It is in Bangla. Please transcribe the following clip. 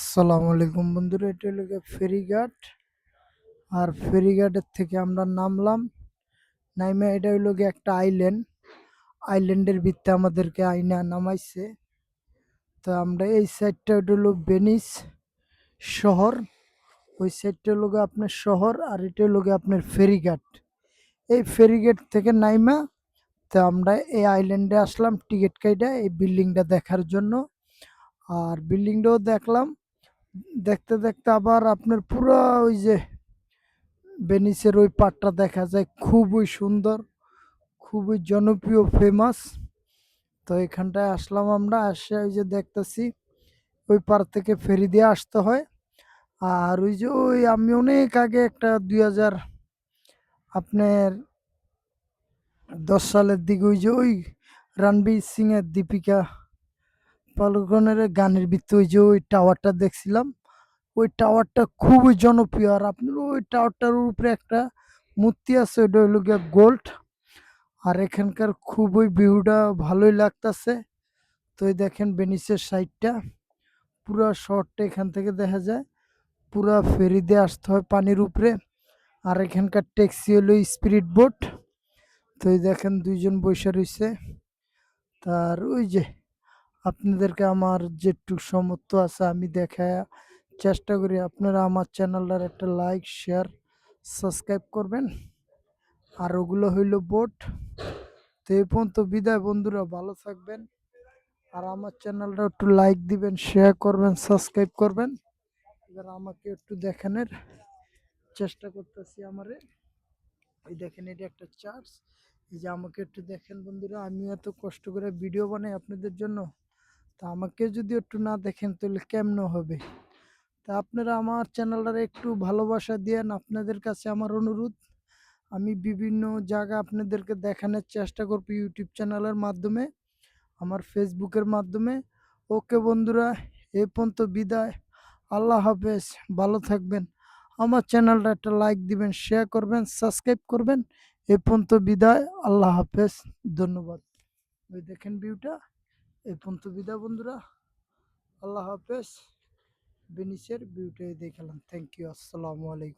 আসসালামু আলাইকুম বন্ধুরা, এটা হলো গিয়ে ফেরিঘাট। আর ফেরিঘাটের থেকে আমরা নামলাম। নাইমে এটা হইলো গিয়ে একটা আইল্যান্ড। আইল্যান্ডের ভিতরে আমাদেরকে আইনা নামাইছে। তো আমরা এই সাইডটা এটা হলো ভেনিস শহর, ওই সাইডটা হলো গিয়ে আপনার শহর, আর এটা হলো গিয়ে আপনার ফেরিঘাট। এই ফেরিঘাট থেকে নাইমা তো আমরা এই আইল্যান্ডে আসলাম টিকিট কাইটা এই বিল্ডিংটা দেখার জন্য। আর বিল্ডিংটাও দেখলাম। দেখতে দেখতে আবার আপনার পুরো ওই যে ভেনিসের ওই পাড়টা দেখা যায়, খুবই সুন্দর, খুবই জনপ্রিয়, ফেমাস। তো এখানটায় আসলাম আমরা, আসে ওই যে দেখতেছি ওই পার থেকে ফেরি দিয়ে আসতে হয়। আর ওই যে ওই আমি অনেক আগে একটা 2000 আপনার 10 সালের দিকে ওই যে ওই রণবীর সিং এর দীপিকা পালুকনের গানের ভিতরে ওই যে ওই টাওয়ারটা দেখছিলাম। ওই টাওয়ারটা খুবই জনপ্রিয়। আর আপনার ওই টাওয়ারটার উপরে একটা মূর্তি আছে, ওইটা হইল গিয়ে গোল্ড। আর এখানকার খুবই ভিউটা ভালোই লাগতাছে। তো এই দেখেন ভেনিসের সাইডটা, পুরা শহরটা এখান থেকে দেখা যায়। পুরা ফেরি দিয়ে আসতে হয় পানির উপরে। আর এখানকার ট্যাক্সি হলো স্পিরিট বোট। তো এই দেখেন দুইজন বসে রয়েছে। তার ওই যে আপনাদেরকে আমার যেটুকু সামর্থ্য আছে আমি দেখা চেষ্টা করি। আপনারা আমার চ্যানেলটার একটা লাইক, শেয়ার, সাবস্ক্রাইব করবেন। আর ওগুলো হইল বোট। তো এই পর্যন্ত বিদায় বন্ধুরা, ভালো থাকবেন। আর আমার চ্যানেলটা একটু লাইক দিবেন, শেয়ার করবেন, সাবস্ক্রাইব করবেন। এবার আমাকে একটু দেখানোর চেষ্টা করতেছি আমারে। এই দেখেন এটা একটা চার্চ। এই যে আমাকে একটু দেখেন বন্ধুরা, আমি এত কষ্ট করে ভিডিও বানাই আপনাদের জন্য। তা আমাকে যদি একটু না দেখেন তাহলে কেমন হবে? তা আপনারা আমার চ্যানেলটারে একটু ভালোবাসা দিয়েন, আপনাদের কাছে আমার অনুরোধ। আমি বিভিন্ন জায়গা আপনাদেরকে দেখানোর চেষ্টা করব ইউটিউব চ্যানেলের মাধ্যমে, আমার ফেসবুকের মাধ্যমে। ওকে বন্ধুরা, এই পর্যন্ত বিদায়। আল্লাহ হাফেজ, ভালো থাকবেন। আমার চ্যানেলটা একটা লাইক দিবেন, শেয়ার করবেন, সাবস্ক্রাইব করবেন। এই পর্যন্ত বিদায়, আল্লাহ হাফেজ, ধন্যবাদ। ওই দেখেন ভিউটা। এই পর্যন্ত বিদায় বন্ধুরা, আল্লাহ হাফেজ। ভেনিসের ভিউটাই দেখালাম। থ্যাংক ইউ, আসসালামু আলাইকুম।